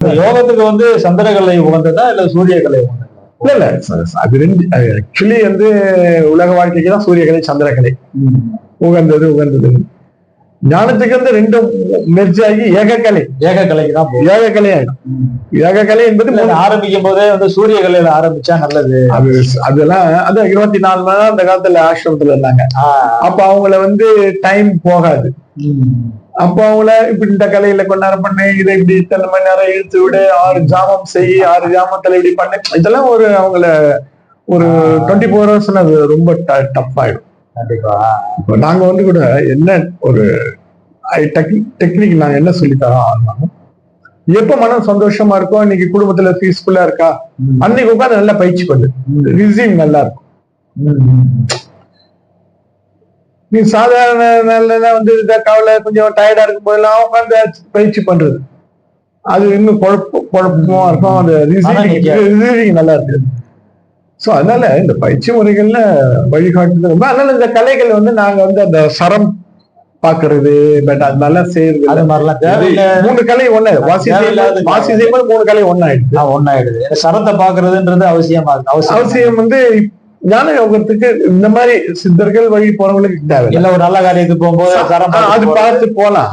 யோகத்துக்கு வந்து சந்திரகலை உகந்ததா இல்ல சூரியகலை உகந்ததா? இல்ல அது ரெண்டு ஆக்சுவலி வந்து உலக வாழ்க்கைக்கு தான் சூரியகலை சந்திரகலை உகந்தது. ஞானத்துக்கு வந்து ரெண்டும் மெர்ஜ் ஆகி ஏகக்கலைக்கு தான் ஏகக்கலை ஆயிடும். ஏகக்கலை என்பது ஆரம்பிக்கும் போதே வந்து சூரியகலையில ஆரம்பிச்சா நல்லது. அதெல்லாம் அது 24 மணி நேரம் அந்த காலத்துல ஆசிரமத்துல இருந்தாங்க. அப்ப அவங்கள வந்து டைம் போகாது. அப்ப அவங்கள இப்படி இந்த கலையில கொண்டாரம் பண்ணு, இதை இப்படி இத்தனை மணி நேரம் இழுத்து விடு, 6 ஜாமம் செய், 6 ஜாமத்துல இப்படி பண்ணு, இதெல்லாம் ஒரு அவங்கள ஒரு 24 hours அது ரொம்ப டஃப் ஆயிடும். கண்டிப்பா. இப்ப நாங்க வந்து கூட என்ன ஒரு டெக்னிக் நாங்க என்ன சொல்லித்தரோம், எப்ப மனம் சந்தோஷமா இருக்கோ, இன்னைக்கு குடும்பத்துல பீஸ்ஃபுல்லா இருக்கா, அன்னைக்கு உட்காந்து நல்லா பயிற்சி பண்ணு, ரிசீவ் நல்லா இருக்கும். நீ சாதாரண நல்ல வந்து கவலை கொஞ்சம் டயர்டா இருக்கும் போதெல்லாம் உட்காந்து பயிற்சி பண்றது அது இன்னும் குழப்பமா இருக்கும். அந்த ரிசீவிங் நல்லா இருக்கு. சோ அதனால இந்த பயிற்சி முறைகள்ல வழிகாட்டுறது ரொம்ப. அதனால இந்த கலைகள் வந்து நாங்க வந்து அந்த சரம் பாக்குறது, பட் அது நல்லா செய்யறது, அது மாதிரிலாம் 3 கலை ஒண்ணு வாசி செய்யும்போது 3 கலை ஒண்ணாயிடுது. சரத்தை பாக்குறதுன்றது அவசியம் வந்து ஞான யோகத்துக்கு இந்த மாதிரி சித்தர்கள் வழி போறவங்களுக்கு தேவை இல்ல. ஒரு நல்ல காரியத்துக்கு போகும்போது அது பார்த்து போலாம்.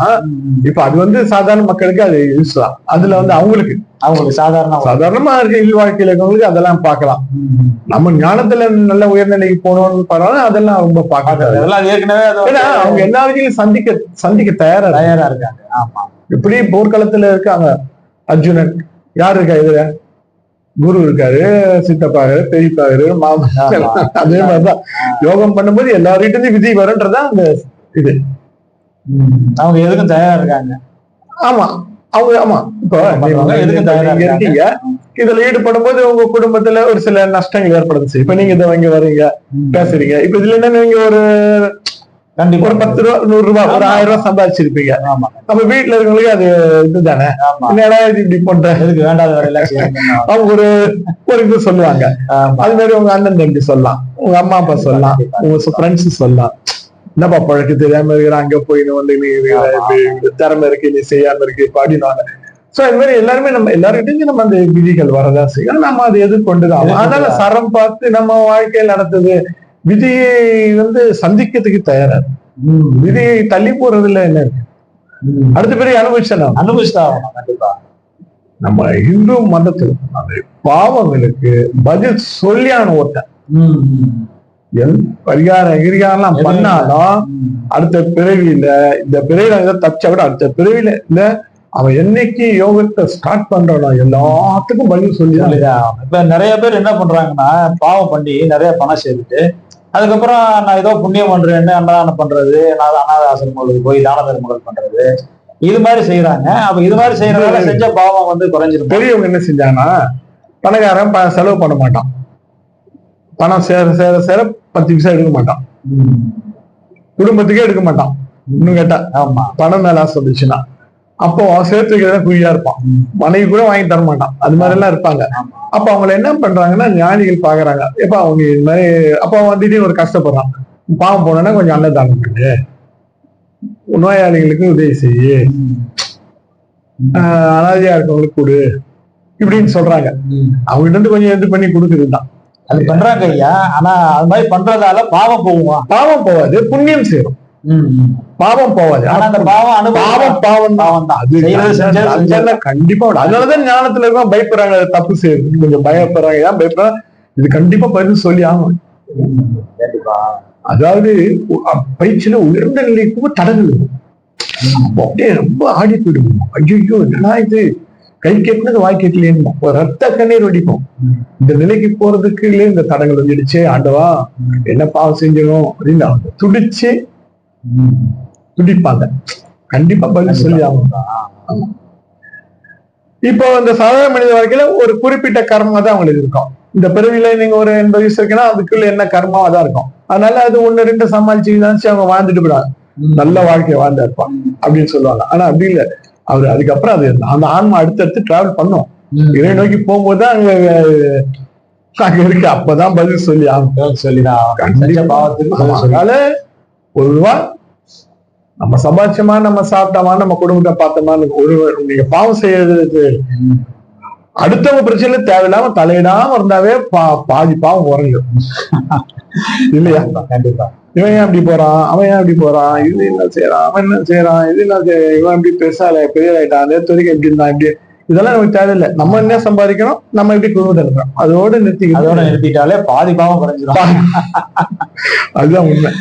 இப்ப அது வந்து சாதாரண மக்களுக்கு அது யூஸ் தான். அதுல வந்து அவங்களுக்கு சாதாரணமா இருக்க இல் வாழ்க்கையில இருக்கவங்களுக்கு அதெல்லாம் பார்க்கலாம். நம்ம ஞானத்துல நல்ல உயர்நிலைக்கு போனோம்னு பரவாயில்ல, அதெல்லாம் ரொம்ப பார்க்க ஏற்கனவே அவங்க எல்லா வகையிலும் சந்திக்க தயாரா இருக்காங்க. ஆமா, இப்படி போர்க்களத்துல இருக்காங்க. அர்ஜுனன் யாரு இருக்கா இதுல? குரு இருக்காரு, சித்தப்பாரு, பெரியப்பாரு, மாமா. அதே மாதிரிதான் யோகம் பண்ணும்போது எல்லார்கிட்ட விதி வரும்ன்றதான் அந்த இது. அவங்க எதுக்கும் தயாரா இருக்காங்க. ஆமா இப்போ இருக்கீங்க, இதுல ஈடுபடும் போது உங்க குடும்பத்துல ஒரு சில நஷ்டங்கள் ஏற்படுது. இப்ப நீங்க இதை வாங்கி வர்றீங்க, பேசுறீங்க. இப்ப இதுல என்ன, நீங்க ஒரு கண்டிப்பா ஒரு 10 ரூபா 100 ரூபாய் ஒரு 1000 ரூபாய் சம்பாதிச்சிருப்பீங்க. நம்ம வீட்டுல இருக்கவங்களுக்கு அது இதுதானே, என்னடா இது இப்படி பண்ற, எதுக்கு வேண்டாத வேலை அவங்க ஒரு இது சொல்லுவாங்க. அது மாதிரி உங்க அண்ணன் தம்பி சொல்லலாம், உங்க அம்மா அப்பா சொல்லலாம், உங்க ஃப்ரெண்ட்ஸ் சொல்லலாம். என்னப்பா பழக்க தெரியாம இருக்கிற, அங்க போய் வந்து நீ திறமை இருக்கு, நீ செய்யாம இருக்கு பாடினாங்க. சோ இது மாதிரி எல்லாருமே நம்ம எல்லாருக்கிட்டையும் நம்ம அந்த விதிகள் வரதான் செய்யணும். நம்ம அதை எதிர்கொண்டுதான். அதனால சரம் பார்த்து நம்ம வாழ்க்கையில் நடத்துது. விதியை வந்து சந்திக்கிறதுக்கு தயாரா, விதியை தள்ளி போறதுல என்ன இருக்கு, அடுத்த பிறகு அனுபவிச்சுதான். கண்டிப்பா நம்ம இந்து மதத்துல அந்த பாவங்களுக்கு பதில் சொல்லியான ஓட்டம் பரிகாரம் பண்ணாலும் அடுத்த பிறவியில, இந்த பிறவில ஏதோ தப்பிச்சா கூட அடுத்த பிறவியில இல்ல, அவன் என்னைக்கு யோகத்தை ஸ்டார்ட் பண்றானோ எல்லாத்துக்கும் பதில் சொல்லி. இப்ப நிறைய பேர் என்ன பண்றாங்கன்னா, பாவம் பண்ணி நிறைய பணம் சேர்த்துட்டு அதுக்கப்புறம் நான் ஏதோ புண்ணியம் பண்றேன்னு அன்னதானம் பண்றது, அனாத ஆசிரமங்களுக்கு போய் தான தர்மங்கள் பண்றது, இது மாதிரி செய்யறாங்க. அப்ப இது மாதிரி செய்யறதால செஞ்ச பாவம் வந்து குறைஞ்சிரும். பெரியவங்க என்ன செஞ்சாங்கன்னா, பணக்காரன் செலவு பண்ண மாட்டான், பணம் சேர 10 பைசா எடுக்க மாட்டான், குடும்பத்துக்கே எடுக்க மாட்டான். இன்னும் கேட்டா பணம் மேல ஆசை வந்துச்சுன்னா அப்போ சேர்த்து வைக்கிறதா குறியா இருப்பான், மனைவி கூட வாங்கி தர மாட்டான். அது மாதிரி எல்லாம் இருப்பாங்க. அப்ப அவங்களை என்ன பண்றாங்கன்னா, ஞானிகள் பாக்குறாங்க, எப்ப அவங்க இது மாதிரி. அப்ப அவன் திடீர்னு ஒரு கஷ்டப்படுறான், பாவம் போனோன்னா கொஞ்சம் அன்னதானம் பண்ணு, நோயாளிகளுக்கு உதவி செய்யு, அனாதையா இருக்கவங்களுக்கு கொடு, இப்படின்னு சொல்றாங்க. அவங்ககிட்ட இருந்து கொஞ்சம் இது பண்ணி கொடுக்குறதுதான் அது பண்றாங்க ஐயா. ஆனா அது மாதிரி பண்றதால பாவம் போகுமா? பாவம் போவாது, புண்ணியம் சேரும். பாவம் போவாது. ஆனா அந்த பாவம் தான் அது கண்டிப்பா. அதனாலதான் ஞானத்துல இருக்கும் பயப்படுறாங்க, தப்பு செய்யுது கொஞ்சம் பயப்படுறாங்க. ஏன் பயப்படுறாங்க? இது கண்டிப்பா பதில் சொல்லி ஆகும். அதாவது பயிற்சியில உயர்ந்த நிலைக்கு தடங்கள் அப்படியே ரொம்ப ஆடி போயிடும். ஐயோ என்னடா இது, கை கேட்கறது வாய் கேட்கலேன்னு ரத்த கண்ணீர் வடிப்போம். இந்த நிலைக்கு போறதுக்கு இல்லையே இந்த தடங்கள் வந்துடுச்சு, ஆண்டவா என்ன பாவம் செஞ்சணும் அப்படின்னு துடிச்சு துடிப்பாங்க. கண்டிப்பா பதில் சொல்லி ஆகும். இப்போ இந்த சாதாரண மனித வாழ்க்கையில ஒரு குறிப்பிட்ட கர்மா தான் அவங்களுக்கு இருக்கும். இந்த பிறவில நீங்க ஒரு 80 வயசு இருக்குன்னா அதுக்குள்ள என்ன கர்மாவா தான் இருக்கும். அதனால அது 1-2 சமாளிச்சு அவங்க வாழ்ந்துட்டு போயிடாங்க, நல்ல வாழ்க்கையை வாழ்ந்தா இருப்பான் அப்படின்னு சொல்லுவாங்க. ஆனா அப்படி இல்லை. அவரு அதுக்கப்புறம் அது அந்த ஆன்மா அடுத்தடுத்து டிராவல் பண்ணும். இறை நோக்கி போகும்போதுதான் அங்க இருக்கு, அப்பதான் பதில் சொல்லி ஆகும். சொல்லிதான். அதனால பொதுவா நம்ம சம்பாதிச்சோமா, நம்ம சாப்பிட்டோமா, நம்ம குடும்பத்தை பார்த்தோமா, ஒரு நீங்க பாவம் செய்யறது அடுத்தவங்க பிரச்சனை தேவையில்லாம தலையிடாம இருந்தாவே பாதி பாவம் குறையும் இல்லையா? கண்டிப்பா. இவன் ஏன் அப்படி போறான், அவன் ஏன் அப்படி போறான், இது என்ன செய்யறான், அவன் என்ன செய்யறான், இது என்ன இவன் எப்படி பெருசால பெரிய ஆயிட்டான், நேற்று வரைக்கும் எப்படி இருந்தான், இப்படி இதெல்லாம் நமக்கு தேவையில்லை. நம்ம என்ன சம்பாதிக்கணும், நம்ம எப்படி குடும்பத்தை இருக்கிறோம், அதோட நிறுத்திட்டாலே பாதி பாவம் குறைஞ்சிடும். அதுதான் உண்மை.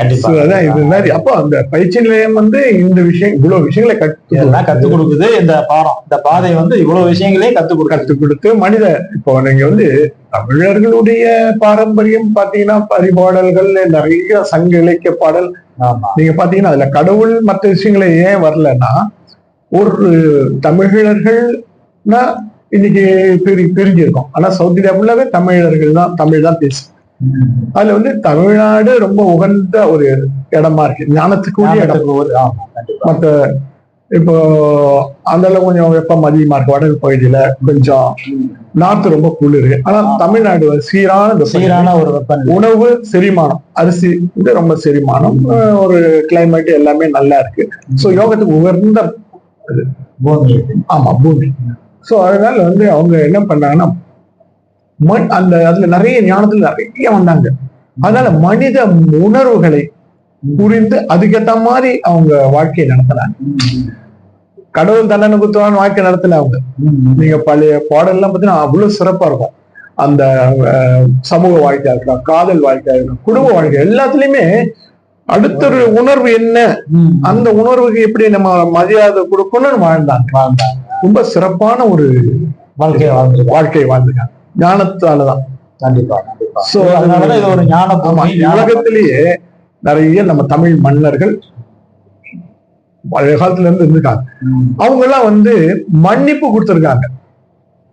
அதான் இது மாதிரி. அப்போ அந்த பயிற்சி நிலையம் இந்த விஷயம் இவ்வளவு விஷயங்களை கத்துக் கொடுக்குது. இந்த பாடம், இந்த பாதை இவ்வளவு விஷயங்களையும் கத்துக் கொடுத்து மனித இப்போ நீங்க தமிழர்களுடைய பாரம்பரியம் பாத்தீங்கன்னா பரிபாடல்கள் நிறைய சங்க இலக்கிய பாடல் நீங்க பாத்தீங்கன்னா அதுல கடவுள் மற்ற விஷயங்களை ஏன் வரலன்னா, ஒரு தமிழர்கள்னா இன்னைக்கு பிரிஞ்சிருக்கோம். ஆனா சவுத் இந்தியா ஃபுல்லாவே தமிழர்கள் தான், தமிழ் தான் பேசு. அதுல தமிழ்நாடு ரொம்ப உகந்த ஒரு இடமா இருக்கு, ஞானத்துக்குரிய இடம். மற்ற இப்போ அந்த கொஞ்சம் வெப்பம் அதிகமா இருக்கு, வடக்கு பகுதியில கொஞ்சம் நார்த்து ரொம்ப குளிர். ஆனா தமிழ்நாடு சீரான ஒரு வெப்பம், உணவு செரிமானம், அரிசி ரொம்ப செரிமானம், ஒரு கிளைமேட் எல்லாமே நல்லா இருக்கு. சோ யோகத்துக்கு உகந்த பூமி. ஆமா, பூமி. சோ அதனால அவங்க என்ன பண்ணாங்கன்னா, அந்த அதுல நிறைய ஞானத்துல நிறைய வந்தாங்க. அதனால மனித உணர்வுகளை புரிந்து அதுக்கேற்ற மாதிரி அவங்க வாழ்க்கையை நடத்துறாங்க. கடவுள் தண்டனை குத்துவான்னு வாழ்க்கை நடத்தல அவங்க. நீங்க பழைய பாடல்லாம் பார்த்தீங்கன்னா அவ்வளவு சிறப்பா இருக்கும். அந்த சமூக வாழ்க்கையா இருக்கலாம், காதல் வாழ்க்கையா இருக்கலாம், குடும்ப வாழ்க்கை, எல்லாத்துலயுமே அடுத்த ஒரு உணர்வு என்ன, அந்த உணர்வுக்கு எப்படி நம்ம மரியாதை கொடுக்கணும்னு வாழ்ந்தாங்க. ரொம்ப சிறப்பான ஒரு வாழ்க்கை வாழ்ந்துருக்காங்க ஞானத்தாலதான். கண்டிப்பா. சோ அதனாலதான் இது ஒரு ஞானம். உலகத்திலேயே நிறைய நம்ம தமிழ் மன்னர்கள் பழைய காலத்துல இருந்து இருந்திருக்காங்க. அவங்க எல்லாம் மன்னிப்பு கொடுத்திருக்காங்க.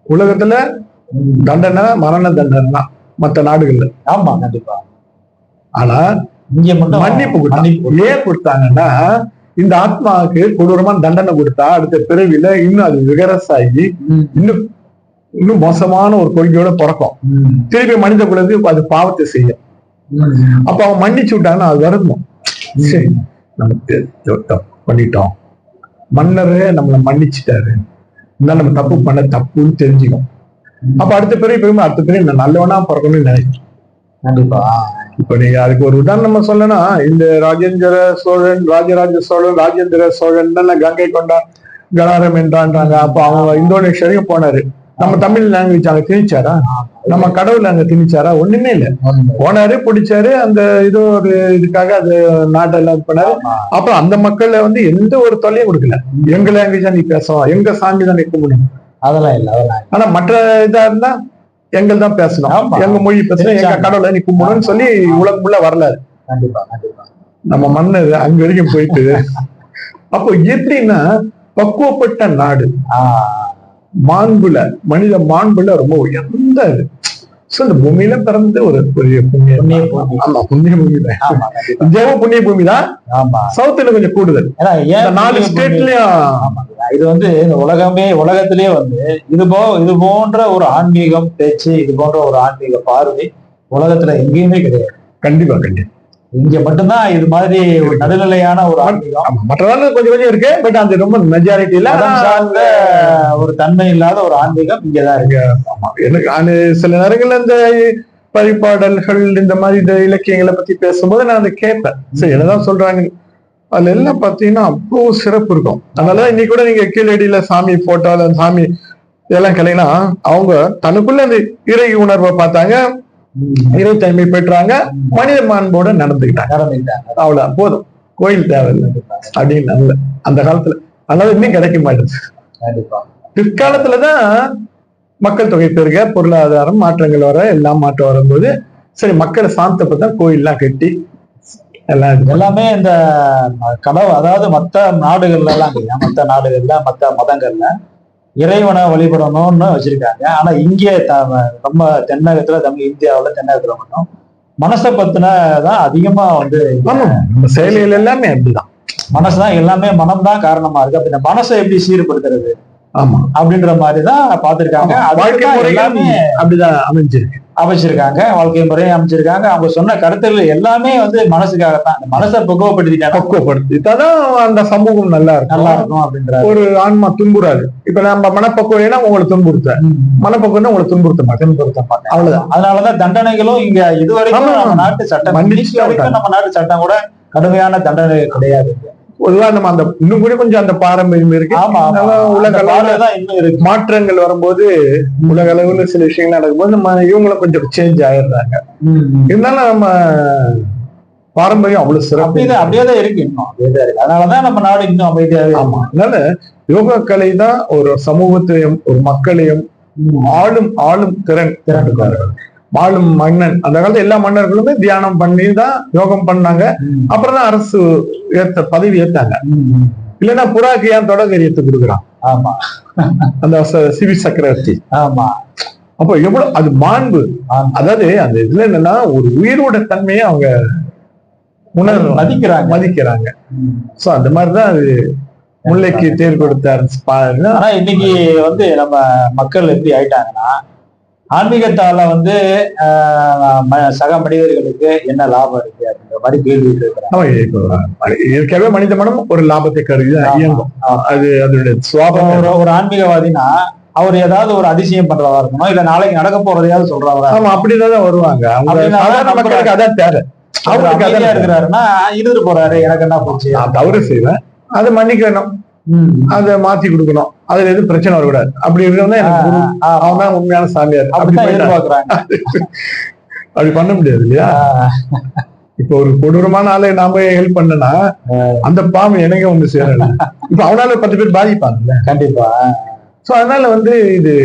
உலகத்துல தண்டனை மரண தண்டனை தான் மற்ற நாடுகள்ல. ஆமா, கண்டிப்பா. ஆனா இங்க மட்டும் மன்னிப்பு ஏன் கொடுத்தாங்கன்னா, இந்த ஆத்மாவுக்கு கொடூரமான தண்டனை கொடுத்தா அடுத்த பிறவில இன்னும் அது விகரசாகி இன்னும் மோசமான ஒரு கொள்கையோட பிறக்கும். திருப்பி மனித குலத்துக்கு அது பாவத்தை செய்யும். அப்ப அவன் மன்னிச்சு விட்டாங்கன்னா அது வரணும். சரி, நம்ம பண்ணிட்டோம், மன்னரே நம்மளை மன்னிச்சுட்டாரு, நம்ம தப்பு பண்ண தப்புன்னு தெரிஞ்சுக்கும். அப்ப அடுத்த பிறகு நல்லவனா பிறக்கணும்னு நினைக்கும். கண்டிப்பா. இப்ப நீங்க அதுக்கு ஒரு உதாரணமா சொல்லனா, இந்த ராஜேந்திர சோழன், ராஜராஜ சோழன், ராஜேந்திர சோழன் கங்கை கொண்டான் கடாரம் என்றான்றாங்க. அப்ப அவங்க இந்தோனேஷியாவையும் போனாரு. நம்ம தமிழ் லாங்குவேஜ் அங்க திணிச்சாரா? நம்ம கடவுள் அங்க திணிச்சாரா? ஒண்ணுமே இல்ல. போனாரு, பிடிச்சாரு, அந்த இது ஒரு இதுக்காக அது நாட்டெல்லாம் பண்ணாரு. அப்புறம் அந்த மக்கள்ல எந்த ஒரு தொல்லையும் கொடுக்கல. எங்க லாங்குவேஜா நீ பேசுவோம், எங்க சாமி தான் நிற்க முடியும், அதெல்லாம் இல்ல. ஆனா மற்ற இதா இருந்தா எங்கள் தான் பேசணும், எங்க மொழி பேசணும், எங்க கடவுளை நீ கும்பிடணும்னு சொல்லி உலகம் உள்ள வரலாறு. நம்ம மன்னர் அங்க வரைக்கும் போயிட்டு அப்போ எப்படின்னா பக்குவப்பட்ட நாடு, மாண்புல, மனித மாண்புல ரொம்ப உயர்ந்த இது. இந்த பூமியில பிறந்து ஒரு பெரிய புண்ணிய பூமி தான். ஜெவ புண்ணிய பூமி தான். சவுத்துல கொஞ்சம் கூடுதல். 4 ஸ்டேட்லயும் இது இந்த உலகத்திலேயே இது போன்ற ஒரு ஆன்மீகம் பேச்சு, இது போன்ற ஒரு ஆன்மீக பார்வை உலகத்துல எங்கேயுமே கிடையாது. கண்டிப்பா கண்டிப்பா. இங்க மட்டும்தான் இது மாதிரி ஒரு நடுநிலையான ஒரு ஆன்மீகம். மற்றதால கொஞ்சம் இருக்கு, பட் அது ரொம்ப மெஜாரிட்டி இல்ல. சார்ந்த ஒரு தன்மை இல்லாத ஒரு ஆன்மீகம் இங்கதான் இருக்கு. ஆமா, எனக்கு சில நேரங்கள்ல இந்த பரிபாடல்கள் இந்த மாதிரி இந்த இலக்கியங்களை பத்தி பேசும்போது நான் அதை கேட்பேன். சரி, என்னதான் சொல்றாங்க அதுல எல்லாம் பாத்தீங்கன்னா அவ்வளவு சிறப்பு இருக்கும். அதனாலதான் இன்னைக்கு கூட நீங்க கீழடியில சாமி போட்டால சாமி இதெல்லாம் கலைனா அவங்க தனக்குள்ள அந்த இறை உணர்வை பார்த்தாங்க, இறை தன்மை பெற்றாங்க, மனித மாண்போட நடந்துக்கிட்டாங்க. அவ்வளவு போதும், கோயில் தேவையில்லை அப்படின்னு அந்த காலத்துல. அதனால இன்னும் கிடைக்க மாட்டேங்குது. பிற்காலத்துலதான் மக்கள் தொகை பெருக, பொருளாதாரம் மாற்றங்கள் வர, எல்லாம் மாற்றம் வரும்போது சரி மக்களை சாந்தப்பதான் கோயில்லாம் கட்டி எல்லாமே இந்த கடவுள், அதாவது மற்ற நாடுகள்ல மற்ற மதங்கள்ல இறைவனை வழிபடணும்னு வச்சிருக்காங்க. ஆனா இங்கே நம்ம தென்னகத்துல, தமிழ் இந்தியாவுல தென்னகத்துல மட்டும் மனசை பத்தினதான் அதிகமா நம்ம செயலிகள் எல்லாமே அப்படிதான். மனசுதான் எல்லாமே, மனம்தான் காரணமா இருக்கு. அப்ப இந்த மனசை எப்படி சீர்படுத்துறது? ஆமா அப்படின்ற மாதிரிதான் பாத்துருக்காங்க. வாழ்க்கை முறை எல்லாமே அப்படிதான் அமைச்சிருக்காங்க. வாழ்க்கை முறையை அமைச்சிருக்காங்க. அவங்க சொன்ன கருத்துக்கள் எல்லாமே வந்து மனசுக்காகத்தான். அந்த மனசை பக்குவப்படுத்திட்டாதான் அந்த சமூகம் நல்லா இருக்கும் அப்படின்ற ஒரு ஆன்மா துன்புறாது. இப்ப நம்ம மனப்பக்குவம்னா உங்களை துன்புறுத்த, மனப்பக்குவம் உங்களை துன்புறுத்த மாட்டேன். அவ்வளவுதான். அதனாலதான் தண்டனைகளும் இங்க இதுவரைக்கும் நம்ம நாட்டு சட்டம், நம்ம நாட்டு சட்டம் கூட கடுமையான தண்டனை கிடையாது. பொதுவா நம்ம அந்த இன்னும் கூட கொஞ்சம் அந்த பாரம்பரியம் இருக்கு. உலக அளவுலதான் இன்னும் இருக்கு. மாற்றங்கள் வரும்போது உலக அளவுல சில விஷயங்கள் நடக்கும்போது நம்ம இவங்களும் கொஞ்சம் சேஞ்ச் ஆயிடுறாங்க. இருந்தாலும் நம்ம பாரம்பரியம் அவ்வளவு சிறப்பு அப்படியேதான் இருக்கு, இன்னும் அப்படியேதான் இருக்கு. அதனாலதான் நம்ம நாடு இன்னும் அமைதியாவே. ஆமா, அதனால யோகா கலை தான் ஒரு சமூகத்தையும் ஒரு மக்களையும் ஆளும் திறன் வாழும் மன்னன். அந்த காலத்துல எல்லா மன்னர்களுமே தியானம் பண்ணி தான் யோகம் பண்ணாங்க. அப்புறம் தான் அரசு பதவி ஏத்தாங்க. இல்லைன்னா புறாக்கு ஏன் தொடக்கரியத்தை கொடுக்குறான்? ஆமா, அந்த சிவி சக்கரவர்த்தி. ஆமா, அப்போ எவ்வளவு அது மாண்பு. அதாவது அந்த இதுல என்னன்னா ஒரு உயிரோட தன்மையை அவங்க மதிக்கிறாங்க. சோ அந்த மாதிரிதான் அது முல்லைக்கு தேர் கொடுத்தாரு. ஆனா இன்னைக்கு வந்து நம்ம மக்கள் எப்படி ஆயிட்டாங்கன்னா, ஆன்மீகத்தால வந்து சக மனிதர்களுக்கு என்ன லாபம் இருக்கு அப்படின்ற மாதிரி கேள்வி இருக்கிறாங்க. ஏற்கனவே மனித மனம் ஒரு லாபத்தை கருதி இயங்கும். அது அதனுடைய சுவாபம். ஒரு ஆன்மீகவாதினா அவர் ஏதாவது ஒரு அதிசயம் பண்றதா இருக்கணும், இல்ல நாளைக்கு நடக்க போறதையாவது சொல்றவரா. ஆமா, அப்படிதான் வருவாங்க. மக்களுக்கு அதான் தேவை. அவருக்கு அமைதியா இருக்கிறாருன்னா இருந்துட்டு போறாரு, எனக்கு என்ன போச்சு, தவறு செய்வேன், அதை மன்னிக்கணும், அதை மாத்தி கொடுக்கணும், அதுல எதுவும் பிரச்சனை வரக்கூடாது. அப்படி இருக்கிறவங்க அவன் தான் உண்மையான சாமியார். அப்படிதான் எதிர்பார்க்கிறாங்க. அப்படி பண்ண முடியாது இல்லையா? இப்ப ஒரு கொடூரமான ஆளை நாம ஹெல்ப் பண்ணனா அந்த பாம்பு எனக்கு ஒண்ணு சேரணும். இப்ப அவனால 10 பேர் பாதிப்பாங்கல்ல. கண்டிப்பா. சோ அதனால வந்து இது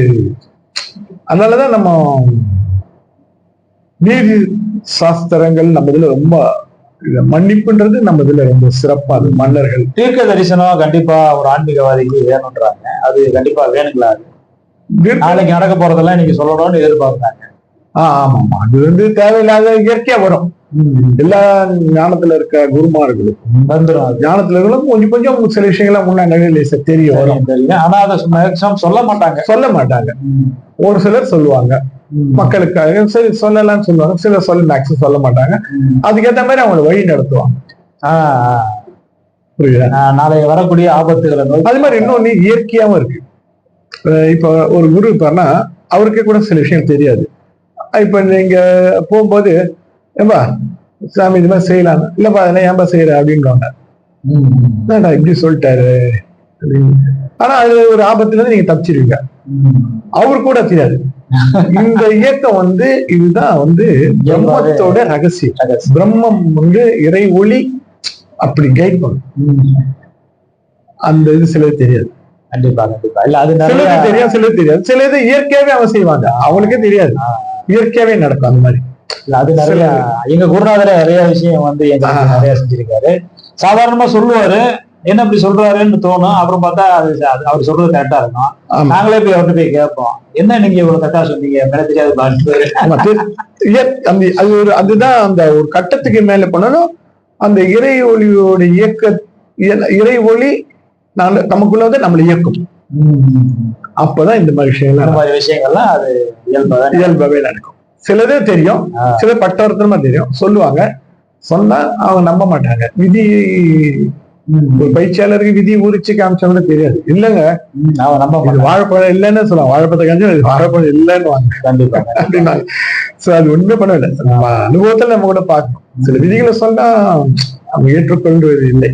அதனாலதான் நம்ம நீதி சாஸ்திரங்கள் நம்ம இதுல ரொம்ப மன்னிப்புன்றது நம்ம இதுல ரொம்ப சிறப்பா. அது மன்னர்கள் தீர்க்க தரிசனம் கண்டிப்பா ஒரு ஆன்மீகவாதிக்கு வேணும்ன்றாங்க. அது கண்டிப்பா வேணுங்களா? நாளைக்கு நடக்க போறதெல்லாம் நீங்க சொல்லணும்னு எதிர்பார்க்கிறாங்க. ஆமா, அது வந்து தேவையில்லாத இயற்கையா வரும். எல்லா ஞானத்துல இருக்க குருமார்களுக்கும் ஞானத்துல இருக்க கொஞ்சம் கொஞ்சம் சில விஷயங்கள்லாம் முன்னாடி தெரிய வரும். ஆனா அதை சொல்ல மாட்டாங்க. ஒரு சிலர் சொல்லுவாங்க, மக்களுக்காக சரி சொல்லலாம்னு சொல்லுவாங்க. சிலர் மேக்ஸிமம் சொல்ல மாட்டாங்க. அதுக்கேற்ற மாதிரி அவங்களை வழி நடத்துவாங்க. புரியுதா? நாளைக்கு வரக்கூடிய ஆபத்துகளை அது மாதிரி இன்னொன்னு இயற்கையாவும் இருக்கு. இப்ப ஒரு குரு இருப்பாருன்னா அவருக்கே கூட சில விஷயம் தெரியாது. இப்ப நீங்க போகும்போது ஏன்பா சாமி இது மாதிரி செய்யலாம், இல்லப்பா அதெல்லாம் ஏன்பா செய்யற அப்படின்வாங்க. இப்படி சொல்லிட்டாரு. ஆனா அது ஒரு ஆபத்துல இருந்து நீங்க தப்பிச்சிருவீங்க. அவரு கூட தெரியாது. இந்த இயக்கம் வந்து இதுதான் வந்து பிரம்மத்தோட ரகசியம். பிரம்மம் வந்து இறை ஒளி அப்படி கைட் பண்ணும். அந்த இது சிலது தெரியாது. கண்டிப்பா கண்டிப்பா. இல்ல அது சிலது தெரியும், சிலது தெரியாது. சில இது இயற்கையாவே அவன் செய்வாங்க, அவனுக்கே தெரியாது. இயற்கையாவே நடக்கும் அந்த மாதிரி. அது நிறைய எங்க குருநாதரே நிறைய விஷயம் வந்து எங்களுக்கு நிறைய செஞ்சிருக்காரு. சாதாரணமா சொல்லுவாரு, என்ன இப்படி சொல்றாருன்னு தோணும். அப்புறம் பார்த்தா அது அவர் சொல்றது கரெக்டா இருக்கும். நாங்களே போய் அவர்கிட்ட போய் கேட்போம், என்ன நீங்க இவ்வளவு கரெக்டா சொன்னீங்க, மேல தெரியாது. அது ஒரு அதுதான் அந்த ஒரு கட்டத்துக்கு மேல பண்ணணும். அந்த இறை ஒளியோட இறை ஒளி நமக்குள்ள வந்து நம்மளை இயக்கும். அப்பதான் இந்த மாதிரி விஷயங்கள்லாம் அது இயல்பாவே நடக்கும். சிலதே தெரியும், சில பட்டவர்த்தனமா தெரியும், சொல்லுவாங்க. சொன்னா அவங்க நம்ப மாட்டாங்க. விதி ஒரு பயிற்சியாளருக்கு விதி உரிச்சு காமிச்சவங்க தெரியாது. இல்லங்க வாழைப்பழம் இல்லைன்னு சொல்லுவாங்க, வாழைப்பழத்தை காமிச்சு வாழைப்பழம் இல்லைன்னு வாங்க கண்டிப்பா அப்படின்னாங்க. சோ அது ஒண்ணுமே பண்ணல. நம்ம அனுபவத்துல நம்ம கூட பார்க்கணும். சில விதிகளை சொன்னா அவங்க ஏற்றுக்கொள்வது இல்லை.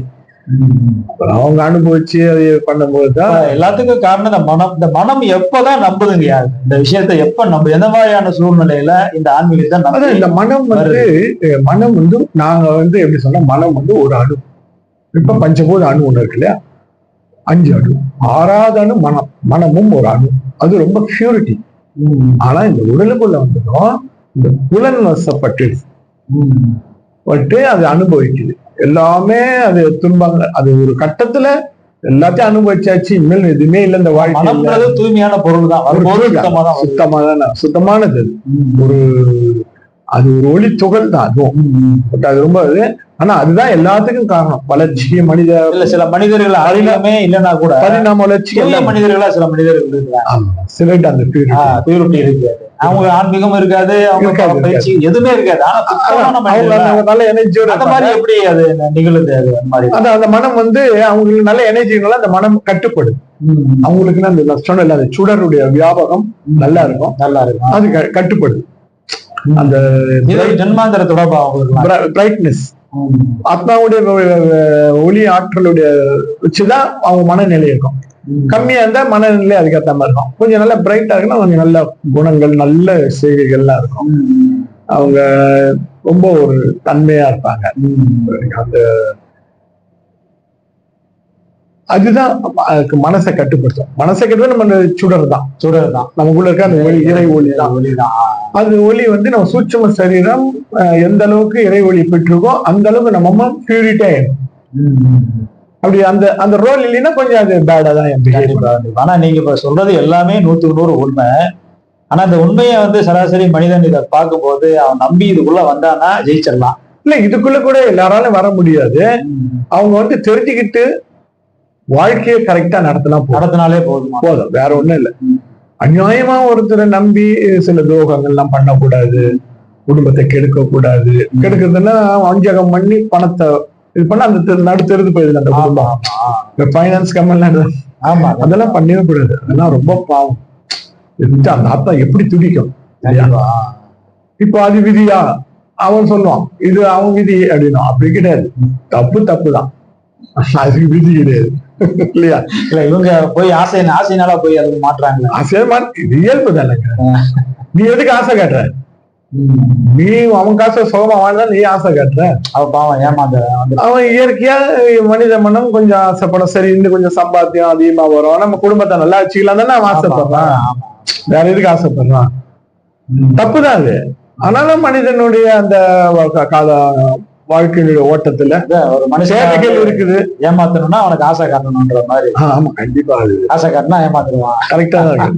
அவங்க அனுபவிச்சு அதை பண்ணும்போதுதான் எல்லாத்துக்கும் காரணம் இந்த மனம். இந்த மனம் எப்பதான் நம்புதுங்க இந்த விஷயத்த, எப்ப நம்ப, எந்த மாதிரியான சூழ்நிலையில இந்த ஆன்மீகத்தை இந்த மனம் வந்து நாங்க வந்து எப்படி சொன்னா, மனம் வந்து ஒரு அணு. இப்ப பஞ்சபூத அணு ஒண்ணு இருக்கு இல்லையா, 5 அணு. 6வது அணு மனமும் ஒரு அணு. அது ரொம்ப பியூரிட்டி. ஆனா இந்த உடலுக்குள்ள வந்துடும் இந்த புலன் வசப்பட்டு அது அனுபவிக்குது எல்லாமே. அது துன்பங்கள். அது ஒரு கட்டத்துல எல்லாத்தையும் அனுபவிச்சாச்சு, இனிமேல் எதுவுமே இல்லை இந்த வாழ்க்கை. தூய்மையான பொருள் தான், சுத்தமானது. அது ஒரு ஒளி துகள் தான் அதுவும். பட் அது ரொம்ப ஆனா அதுதான் எல்லாத்துக்கும் காரணம். வளர்ச்சி மனித இல்ல சில மனிதர்கள் அறிவுமே இல்லைன்னா கூட பரிணாம வளர்ச்சி தூய மனிதர்களா சில மனிதர்கள் இருக்காங்க. சிலர்கிட்ட அந்த பியூரிட்டி இருக்காது, அவங்க ஆன்மீகம் இருக்காது, அவங்க பயிற்சி எதுவுமே இருக்காது. ஆனா நல்ல எனர்ஜியோட அந்த மாதிரி எப்படி அது நிகழுது? அது அந்த மாதிரி அந்த மனம் வந்து அவங்களுக்கு நல்ல எனர்ஜினால அந்த மனம் கட்டுப்படுது. அவங்களுக்குன்னு அந்த சொன்ன அந்த சுடருடைய வியாபகம் நல்லா இருக்கும், அது கட்டுப்படுது. அந்த ஜென்மாந்திர தொடர்பா பிரைட்னஸ் ஆத்மாவுடைய ஒளி ஆற்றலுடைய வச்சுதான் அவங்க மனநிலை இருக்கும். கம்மியா இருந்தா மனநிலை அதுக்கேற்ற மாதிரி இருக்கும். கொஞ்சம் நல்லா பிரைட்டா இருக்குன்னா கொஞ்சம் நல்ல குணங்கள் நல்ல செய்திகள்லாம் இருக்கும். அவங்க ரொம்ப ஒரு தன்மையா இருப்பாங்க. அந்த அதுதான் மனசை கட்டுப்படுத்தும். மனசை கட்டுவது நம்ம சுடர் தான் நமக்குள்ள இருக்க அந்த ஒளி, இறை ஒளி தான். அது ஒளி வந்து நம்ம சூட்சும சரீரம் எந்த அளவுக்கு இறை ஒளி பெற்றிருக்கோ அந்த அளவுக்கு நம்ம பியூரிட்டி ஆயிடும். அப்படி அந்த அந்த ரோல் இல்லைன்னா கொஞ்சம் அது பேடா தான். ஆனா நீங்க இப்ப சொல்றது எல்லாமே 100% உண்மை. ஆனா அந்த உண்மையை வந்து சராசரி மனிதன் இதை பார்க்கும்போது அவன் நம்பி இதுக்குள்ள வந்தானா ஜெயிச்சிடலாம். இல்ல இதுக்குள்ள கூட எல்லாராலும் வர முடியாது. அவங்க வந்து தெரிஞ்சுக்கிட்டு வாழ்க்கையை கரெக்டா நடத்தினாலே போதும், வேற ஒண்ணும் இல்லை. அநியாயமா ஒருத்தரை நம்பி சில துரோகங்கள்லாம் பண்ணக்கூடாது, குடும்பத்தை கெடுக்க கூடாது. கெடுக்கிறதுன்னா வஞ்சகம் பண்ணி பணத்தை இது பண்ண அந்த நடுத்தருது போயிடுது அந்த குடும்பம். பைனான்ஸ் கம்பெனி ஆமா அதெல்லாம் பண்ணவே கூடாது. அதெல்லாம் ரொம்ப பாவம். அந்த ஆத்மா எப்படி துடிக்கும். இப்போ அது விதியா அவன் சொல்லுவான், இது அவன் விதி அப்படின்னா அப்படி கிடையாது. தப்பு தான், அதுக்கு விதி கிடையாது இல்லையா? இல்ல இவங்க போய் ஆசைனால போய் அதுக்கு மாட்டுறாங்க. இது இயல்பு தானேங்க. நீ எதுக்கு ஆசை காட்டுற? நீ அவன் காசை சுகமா வாழ்ந்தா நீ ஆசை காட்டுற. அவன் பாவம் ஏமாந்த அவன் இயற்கையா மனித மனம் கொஞ்சம் ஆசைப்படும். சரி இன்னும் கொஞ்சம் சம்பாத்தியம் அதிகமா வரும், நம்ம குடும்பத்தை நல்லா வச்சுக்கலாம் தானே அவன் ஆசைப்படுறான். வேற எதுக்கு ஆசைப்படுறான்? தப்புதான் அது. ஆனாலும் மனிதனுடைய அந்த கால வாழ்க்கையுடைய ஓட்டத்துல ஒரு மனுஷன் இருக்குது. ஏமாத்தணும்னா அவனுக்கு ஆசை காட்டணும்ன்ற மாதிரி. ஆமா கண்டிப்பா, ஆசை காட்டினா ஏமாத்துருவான். கரெக்டா தான்